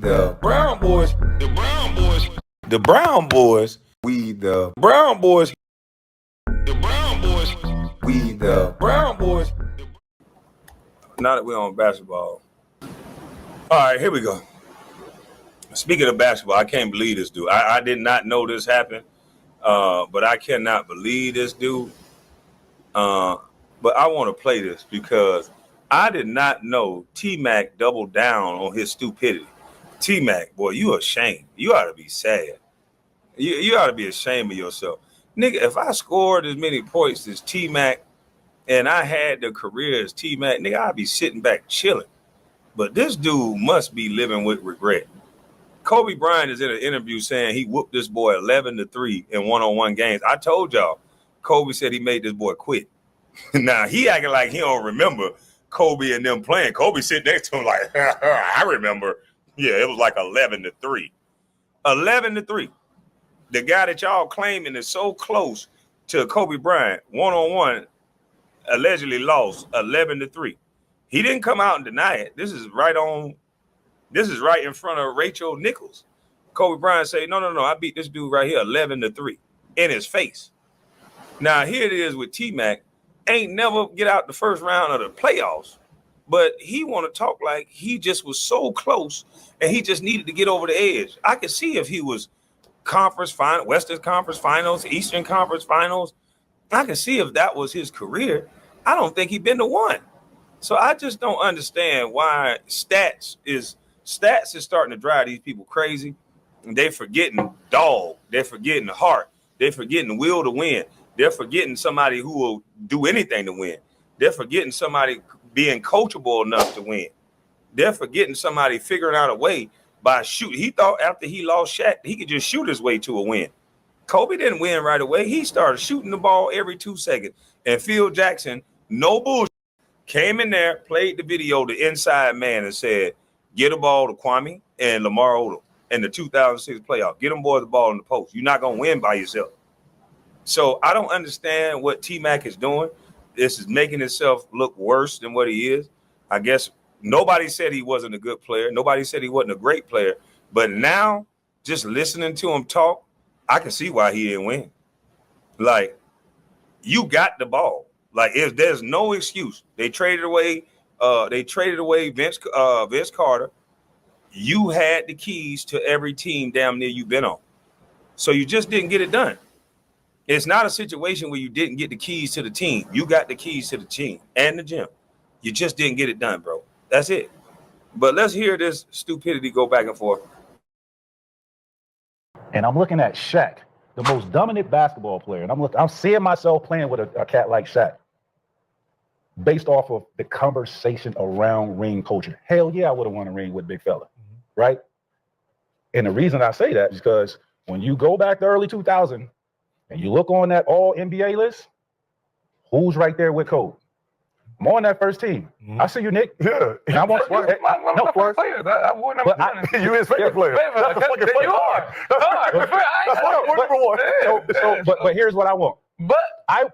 the Brown Boys. The Brown Boys. The Brown Boys. We the Brown Boys. The Brown Boys. We the Brown Boys. Now that we're on basketball. All right, here we go. Speaking of basketball, I can't believe this dude. I did not know this happened, but I cannot believe this dude. But I want to play this because I did not know TMac doubled down on his stupidity. TMac, boy, you ashamed. You ought to be sad. You ought to be ashamed of yourself. Nigga, if I scored as many points as TMac and I had the career as TMac, nigga, I'd be sitting back chilling. But this dude must be living with regret. Kobe Bryant is in an interview saying he whooped this boy 11-3 in one-on-one games. I told y'all, Kobe said he made this boy quit. Now, he acting like he don't remember Kobe and them playing. Kobe sitting next to him like, I remember. Yeah, it was like 11-3. 11-3. The guy that y'all claiming is so close to Kobe Bryant, one-on-one, allegedly lost 11-3. He didn't come out and deny it. This is right in front of Rachel Nichols. Kobe Bryant say, no, I beat this dude right here 11-3 in his face. Now, here it is with T-Mac. Ain't never get out the first round of the playoffs, but he want to talk like he just was so close and he just needed to get over the edge. I could see if he was Western Conference Finals, Eastern Conference Finals. I can see if that was his career. I don't think he'd been to one. So I just don't understand why stats is starting to drive these people crazy. And they're forgetting dog. They're forgetting heart. They're forgetting will to win. They're forgetting somebody who will do anything to win. They're forgetting somebody being coachable enough to win. They're forgetting somebody figuring out a way by shooting. He thought after he lost Shaq, he could just shoot his way to a win. Kobe didn't win right away. He started shooting the ball every 2 seconds. And Phil Jackson, no bullshit, came in there, played the video, the inside man, and said, get a ball to Kwame and Lamar Odom in the 2006 playoff. Get them boys the ball in the post. You're not going to win by yourself. So I don't understand what T-Mac is doing. This is making himself look worse than what he is. I guess nobody said he wasn't a good player. Nobody said he wasn't a great player. But now, just listening to him talk, I can see why he didn't win. Like, you got the ball. Like, there's no excuse. They traded away Vince Carter. You had the keys to every team damn near you've been on. So you just didn't get it done. It's not a situation where you didn't get the keys to the team. You got the keys to the team and the gym. You just didn't get it done, bro. That's it. But let's hear this stupidity go back and forth. And I'm looking at Shaq, the most dominant basketball player. And I'm seeing myself playing with a cat like Shaq based off of the conversation around ring culture. Hell yeah, I would have won a ring with Big Fella, right? And the reason I say that is because when you go back to early 2000 and you look on that all NBA list, who's right there with Kobe? I'm on that first team. I see you, Nick. Yeah. And I want you his favorite player. But here's what I want. But I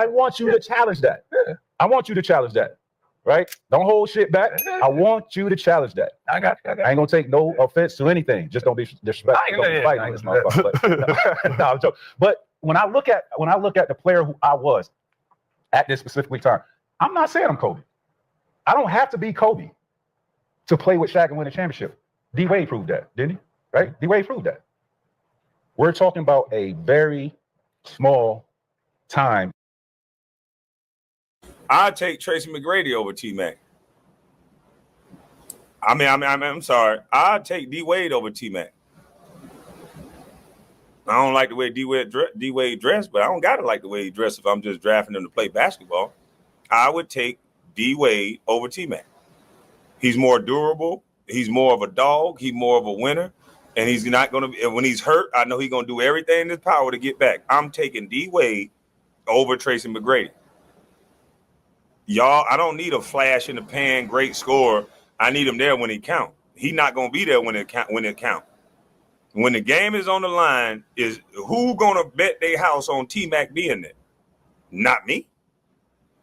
want you to challenge that. Yeah. I want you to challenge that. Right? Don't hold shit back. I want you to challenge that. I got you. I ain't gonna take no offense to anything. Just don't be disrespectful. But when I look at the player who I was at this specific time, I'm not saying I'm Kobe. I don't have to be Kobe to play with Shaq and win a championship. D Wade proved that, didn't he? Right? D Wade proved that. We're talking about a very small time. I'd take Tracy McGrady over T-Mac. I'm sorry. I'd take D-Wade over T-Mac. I don't like the way D-Wade dressed, but I don't got to like the way he dressed if I'm just drafting him to play basketball. I would take D-Wade over T-Mac. He's more durable. He's more of a dog. He's more of a winner. And he's not going to – when he's hurt, I know he's going to do everything in his power to get back. I'm taking D-Wade over Tracy McGrady. Y'all, I don't need a flash in the pan, great scorer. I need him there when he count. He's not going to be there when it count. When the game is on the line, is who going to bet their house on T-Mac being there? Not me.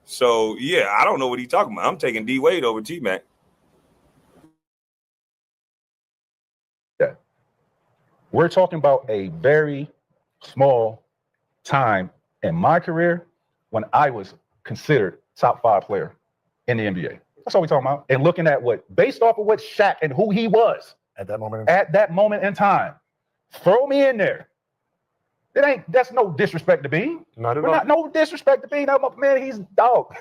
So, yeah, I don't know what he's talking about. I'm taking D-Wade over T-Mac. We're talking about a very small time in my career when I was considered top 5 player in the NBA. That's all we're talking about. And looking at based off of what Shaq and who he was at that moment in time, throw me in there. That's no disrespect to Bean. No disrespect to Bean. Man, he's dog.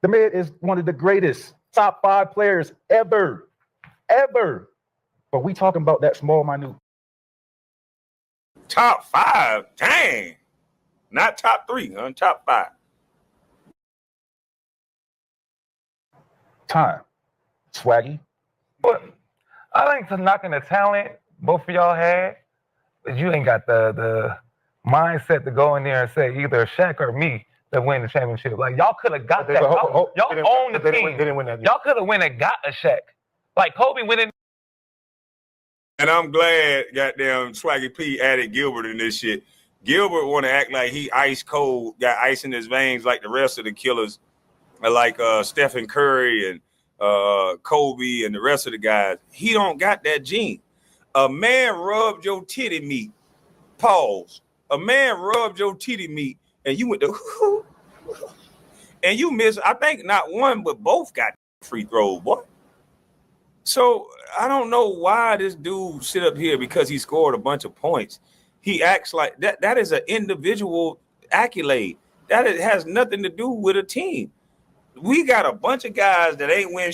The man is one of the greatest top 5 players ever. But we talking about that small, minute. Top 5? Dang. Not top 3, huh? Top 5. Time. Swaggy. But I think to knocking the talent both of y'all had, but you ain't got the mindset to go in there and say either Shaq or me that win the championship. Like, y'all could have got that. Y'all own the team. They didn't win that. Y'all could have went and got a Shaq. Like, Kobe went in. And I'm glad goddamn Swaggy P added Gilbert in this shit. Gilbert want to act like he ice cold, got ice in his veins like the rest of the killers, like Stephen Curry and Kobe and the rest of the guys. He don't got that gene. A man rubbed your titty meat. Pause. A man rubbed your titty meat and you went to and you missed, I think not one, but both got free throws, boy. So I don't know why this dude sit up here because he scored a bunch of points. He acts like that. That is an individual accolade. That has nothing to do with a team. We got a bunch of guys that ain't win.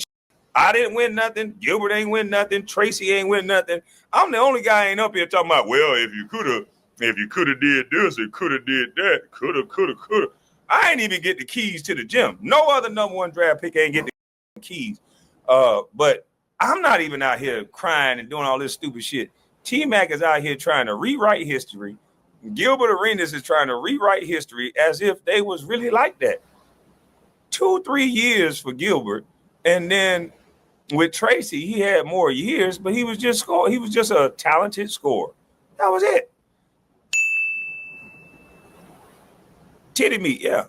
I didn't win nothing. Gilbert ain't win nothing. Tracy ain't win nothing. I'm the only guy ain't up here talking about, well, if you could have did this, it could have did that, could have. I ain't even get the keys to the gym. No other number 1 draft pick ain't get the keys. But I'm not even out here crying and doing all this stupid shit. TMac is out here trying to rewrite history. Gilbert Arenas is trying to rewrite history as if they was really like that. 2-3 years for Gilbert, and then with Tracy, he had more years, but he was just a talented scorer. That was it. Titty meat, yeah.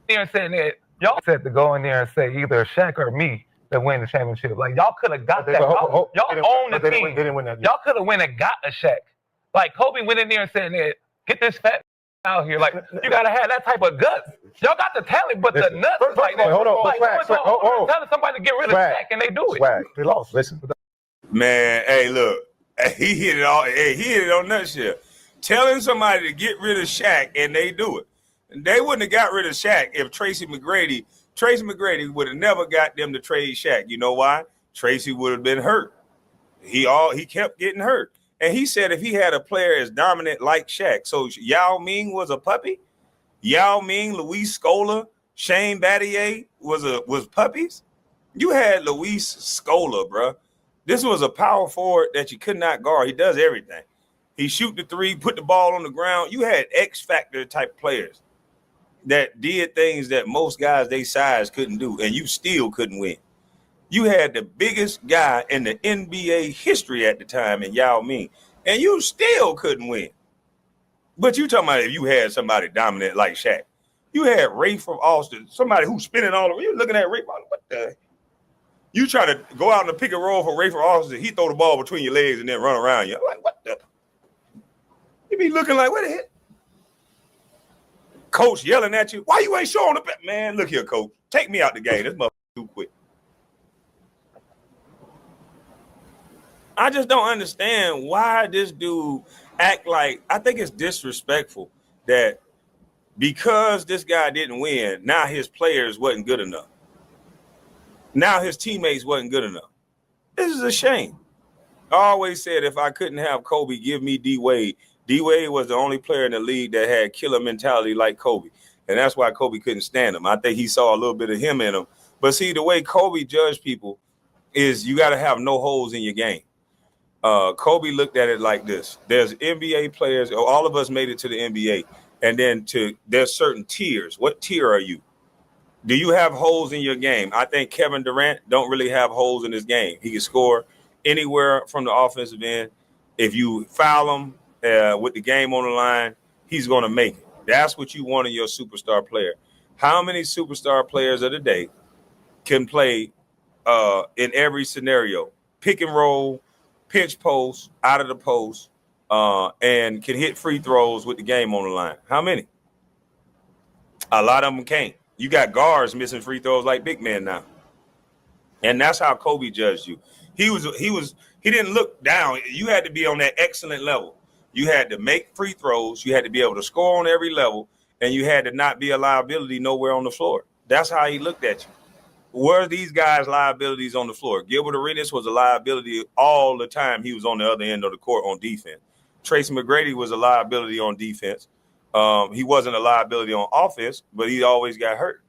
There and saying that y'all said to go in there and say either Shaq or me that win the championship. Like, y'all could have got that. Y'all own the team. They didn't win that. Y'all could have went and got a Shaq. Like, Kobe went in there and said, get this fat out here. Like, you gotta have that type of guts. Y'all got the talent, but the nuts is like that. Hold on. Telling somebody to get rid of Shaq and they do it. Swag. They lost. Listen. Man, hey, look. He hit it all. Hey, he hit it on nutshell. Telling somebody to get rid of Shaq and they do it. And they wouldn't have got rid of Shaq if Tracy McGrady would have never got them to trade Shaq. You know why? Tracy would have been hurt. He kept getting hurt. And he said if he had a player as dominant like Shaq, so Yao Ming was a puppy. Yao Ming, Luis Scola, Shane Battier was puppies. You had Luis Scola, bro. This was a power forward that you could not guard. He does everything. He shoot the three, put the ball on the ground. You had X factor type players that did things that most guys they size couldn't do, and you still couldn't win. You had the biggest guy in the NBA history at the time in Yao Ming, and you still couldn't win. But you talking about if you had somebody dominant like Shaq. You had Ray from Austin, somebody who's spinning all over. You looking at Ray, what the? You try to go out in the pick and roll for Ray from Austin, he throw the ball between your legs and then run around you. I'm like, what the? You be looking like, what the heck? Coach yelling at you, why you ain't showing up? Man, look here, coach. Take me out the game. This motherfucker too quick. I just don't understand why this dude act like, I think it's disrespectful that because this guy didn't win, now his players wasn't good enough. Now his teammates wasn't good enough. This is a shame. I always said if I couldn't have Kobe, give me D-Wade. D-Wade was the only player in the league that had killer mentality like Kobe. And that's why Kobe couldn't stand him. I think he saw a little bit of him in him. But see, the way Kobe judged people is you got to have no holes in your game. Kobe looked at it like this. There's NBA players, all of us made it to the NBA. And then there's certain tiers. What tier are you? Do you have holes in your game? I think Kevin Durant don't really have holes in his game. He can score anywhere from the offensive end. If you foul him with the game on the line, he's going to make it. That's what you want in your superstar player. How many superstar players of the day can play in every scenario? Pick and roll, pinch post, out of the post, and can hit free throws with the game on the line? How many? A lot of them can't. You got guards missing free throws like big men now. And that's how Kobe judged you. He didn't look down. You had to be on that excellent level. You had to make free throws. You had to be able to score on every level, and you had to not be a liability nowhere on the floor. That's how he looked at you. Were these guys liabilities on the floor? Gilbert Arenas was a liability all the time. He was on the other end of the court on defense. Tracy McGrady was a liability on defense. He wasn't a liability on offense, but he always got hurt.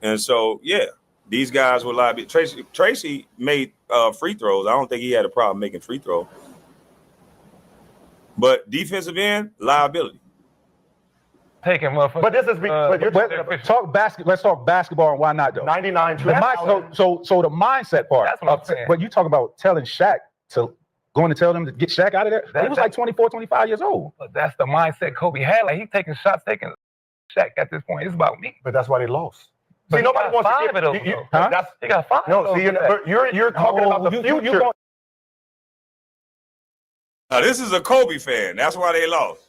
And so, yeah, these guys were liability. Tracy made free throws. I don't think he had a problem making free throws. But defensive end, liability. Taking motherfuckers. But this is Let's talk basketball and why not though. 99. So the mindset part. That's what I'm saying. But you talk about telling Shaq going to tell them to get Shaq out of there. He was like 24, 25 years old. But that's the mindset Kobe had. Like he's taking shots, taking Shaq at this point. It's about me. But that's why they lost. But See, nobody wants to give it. He got 5. No, see, you're talking about the future. This is a Kobe fan. That's why they lost.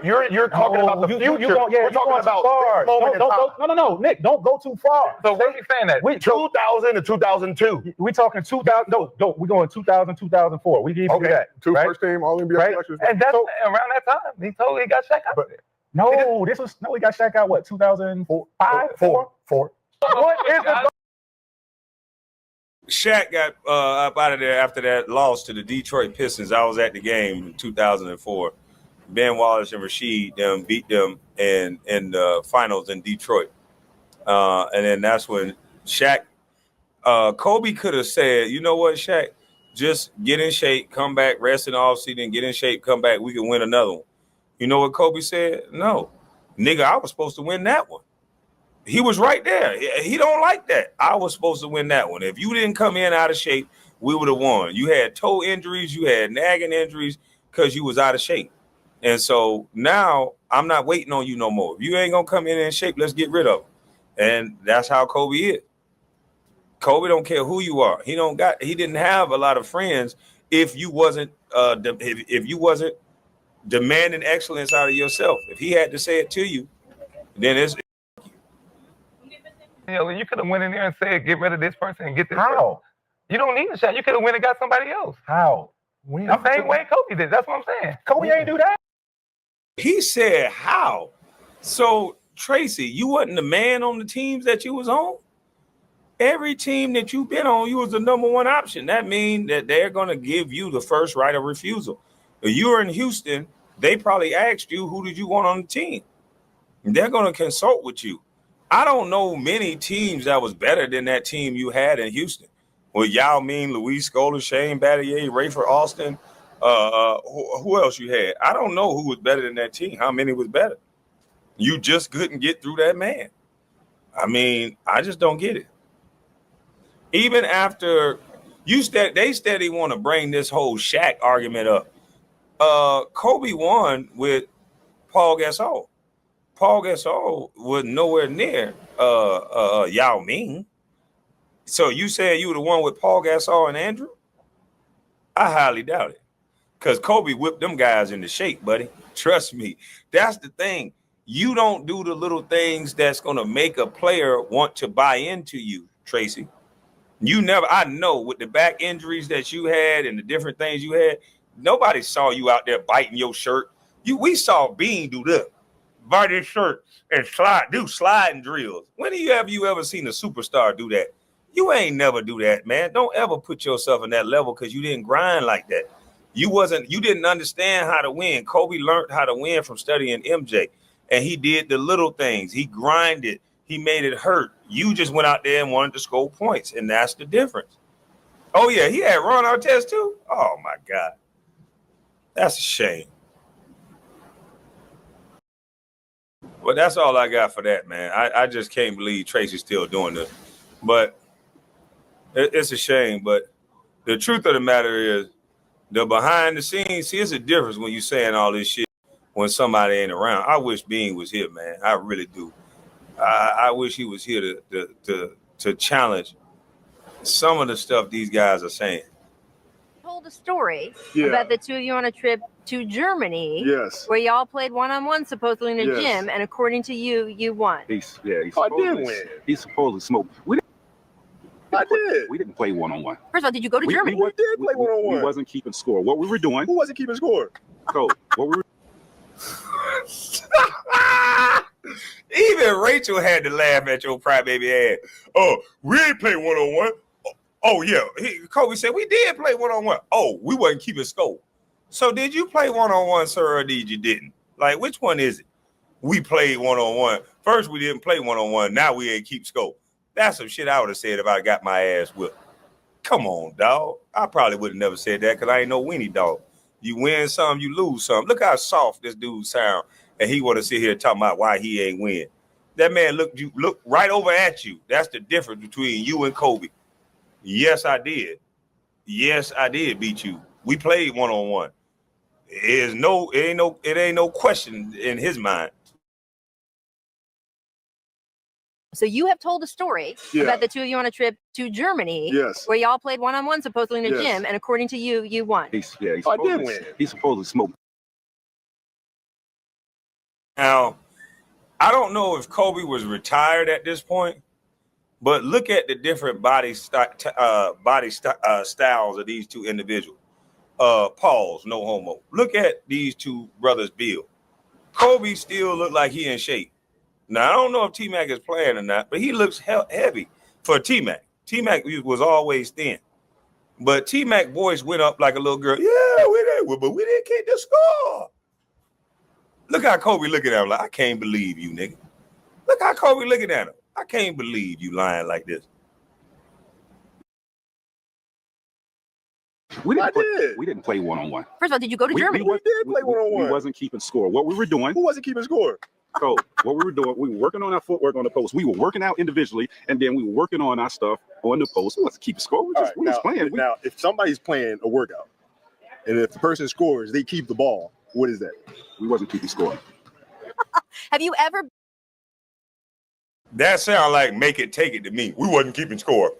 You're talking about the future. We're talking about far. moment in time. No, Nick, don't go too far. So what are you saying that? 2000 to 2002. We talking 2000. No, we're going 2000, 2004. We give you that. Two right? first team All NBA Right? selections. And that's around that time. He totally got Shaq out of there. No, we got Shaq out what 2005, 4. What is it? Shaq got up out of there after that loss to the Detroit Pistons. I was at the game in 2004. Ben Wallace and Rasheed beat them in the finals in Detroit. And then that's when Shaq, Kobe could have said, you know what, Shaq, just get in shape, come back, rest in the offseason, get in shape, come back, we can win another one. You know what Kobe said? No. Nigga, I was supposed to win that one. He was right there. He don't like that. I was supposed to win that one. If you didn't come in out of shape, we would have won. You had toe injuries, you had nagging injuries because you was out of shape. And so now I'm not waiting on you no more. If you ain't going to come in shape, let's get rid of him. And that's how Kobe is. Kobe don't care who you are. He didn't have a lot of friends if you wasn't if you wasn't demanding excellence out of yourself. If he had to say it to you, then it's You could have went in there and said, get rid of this person and get this How? person. You don't need a shot. You could have went and got somebody else. How? The same way Kobe did. That's what I'm saying. Kobe ain't do that. He said how? So Tracy, you wasn't the man on the teams that you was on? Every team that you've been on, you was the number one option. That means that they're going to give you the first right of refusal. If you were in Houston, they probably asked you, who did you want on the team? They're going to consult with you. I don't know many teams that was better than that team you had in Houston. With Yao Ming, Luis Scola, Shane Battier, Rayford Austin, who else you had? I don't know who was better than that team. How many was better? You just couldn't get through that man. I mean, I just don't get it. Even after they steady want to bring this whole Shaq argument up. Kobe won with Paul Gasol. Paul Gasol was nowhere near Yao Ming. So you said you were the one with Paul Gasol and Andrew? I highly doubt it. Because Kobe whipped them guys into shape, buddy. Trust me. That's the thing. You don't do the little things that's going to make a player want to buy into you, Tracy. I know with the back injuries that you had and the different things you had, nobody saw you out there biting your shirt. We saw Bean do that. Bite his shirt and do sliding drills. When have you ever seen a superstar do that? You ain't never do that, man. Don't ever put yourself in that level because you didn't grind like that. You didn't understand how to win. Kobe learned how to win from studying MJ. And he did the little things. He grinded. He made it hurt. You just went out there and wanted to score points, and that's the difference. Oh, yeah, he had Ron Artest too? Oh, my God. That's a shame. Well, that's all I got for that, man. I just can't believe Tracy's still doing this. But it's a shame. But the truth of the matter is, the behind the scenes, see, it's a difference when you're saying all this shit when somebody ain't around. I wish Bean was here, man. I really do. I wish he was here to challenge some of the stuff these guys are saying. told a story about the two of you on a trip to Germany. Yes. Where y'all played one-on-one supposedly in a Yes. gym, and according to you, you won. I did win. He supposedly smoked. I did. We didn't play one-on-one. First of all, did you go to Germany? We did play one-on-one. We wasn't keeping score. What we were doing. Who wasn't keeping score? Cole, what we were Even Rachel had to laugh at your crybaby ass. Oh, we ain't play one-on-one. Oh, yeah. Kobe said, we did play one-on-one. Oh, we wasn't keeping score. So did you play one-on-one, sir, or did you didn't? Like, which one is it? We played one-on-one. First, we didn't play one-on-one. Now we ain't keep score. That's some shit I would have said if I got my ass whipped. Come on, dog. I probably would have never said that because I ain't no weenie dog. You win some, you lose some. Look how soft this dude sound. And he want to sit here talking about why he ain't win. That man look right over at you. That's the difference between you and Kobe. Yes, I did. Yes, I did beat you. We played one-on-one. It ain't no question in his mind. So you have told a story about the two of you on a trip to Germany. Yes. Where y'all played one-on-one supposedly in a Yes. gym, and according to you, you won. I did win. He supposedly smoked. Now, I don't know if Kobe was retired at this point, but look at the different body styles of these two individuals. Pause, no homo. Look at these two brothers build. Kobe still look like he in shape. Now, I don't know if TMac is playing or not, but he looks heavy for TMac. TMac was always thin. But TMac voice went up like a little girl. Yeah, but we didn't keep the score. Look how Kobe looking at him like, I can't believe you, nigga. Look how Kobe looking at him. I can't believe you lying like this. We didn't play one-on-one. First of all, did you go to Germany? We did play one-on-one. We wasn't keeping score. What we were doing. Who wasn't keeping score? Cole, what we were doing, we were working on our footwork on the post. We were working out individually, and then we were working on our stuff on the post. We wasn't keeping score. We was playing. Now, if somebody's playing a workout, and if the person scores, they keep the ball. What is that? We wasn't keeping score. Have you ever? That sound like make it, take it to me. We wasn't keeping score.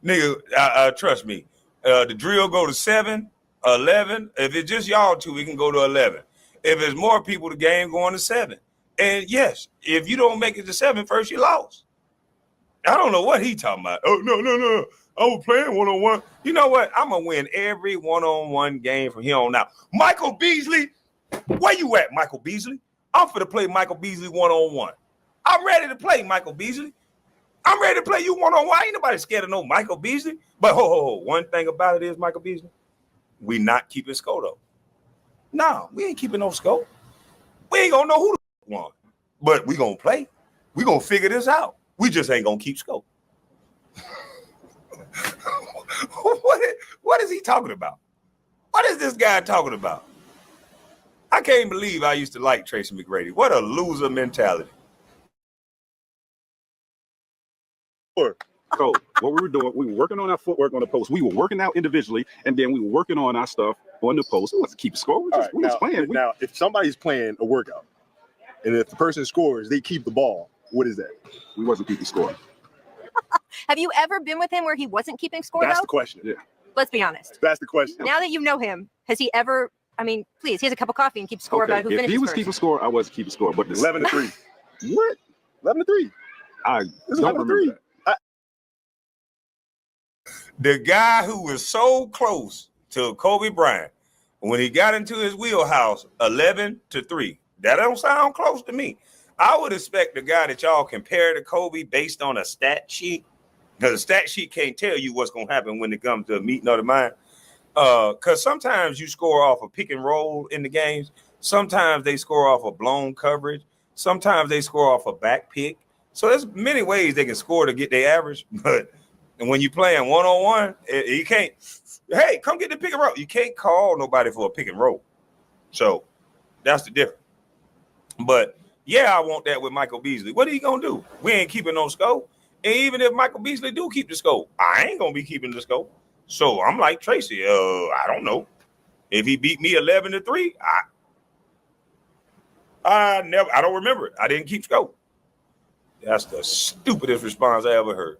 Nigga, trust me. The drill go to 7, 11. If it's just y'all two, we can go to 11. If there's more people, the game going to 7. And yes, if you don't make it to 7 first, you lost. I don't know what he talking about. Oh, no. I was playing one-on-one. You know what? I'm going to win every one-on-one game from here on out. Michael Beasley, where you at, Michael Beasley? I'm finna play Michael Beasley one-on-one. I'm ready to play Michael Beasley. I'm ready to play you one-on-one. Ain't nobody scared of no Michael Beasley. But one thing about it is, Michael Beasley, we not keeping score, though. No, we ain't keeping no score. We ain't gonna know who the won. But we gonna play. We gonna figure this out. We just ain't gonna keep score. What is he talking about? What is this guy talking about? I can't believe I used to like Tracy McGrady. What a loser mentality. So what we were doing, we were working on our footwork on the post. We were working out individually, and then we were working on our stuff on the post. We wasn't keeping score. We was playing. Now, if somebody's playing a workout, and if the person scores, they keep the ball. What is that? We wasn't keeping score. Have you ever been with him where he wasn't keeping score? That's though? the question. Yeah. Let's be honest. That's the question. Now that you know him, has he ever? I mean, please, he has a cup of coffee and keeps score about who if finishes he was first. keeping score, I wasn't keeping score. But 11-3. What? 11-3. I don't remember that. The guy who was so close to Kobe Bryant, when he got into his wheelhouse, 11-3. That don't sound close to me. I would expect the guy that y'all compare to Kobe based on a stat sheet, because the stat sheet can't tell you what's going to happen when it comes to a meeting of the mind. Because sometimes you score off a pick and roll in the games. Sometimes they score off a blown coverage. Sometimes they score off a back pick. So there's many ways they can score to get their average. But when you playing one-on-one, you can't, hey, come get the pick and roll. You can't call nobody for a pick and roll. So that's the difference. But yeah, I want that with Michael Beasley. What are you going to do? We ain't keeping no score. And even if Michael Beasley do keep the score, I ain't going to be keeping the score. So I'm like Tracy, I don't know. If he beat me 11-3, I don't remember it. I didn't keep score. That's the stupidest response I ever heard.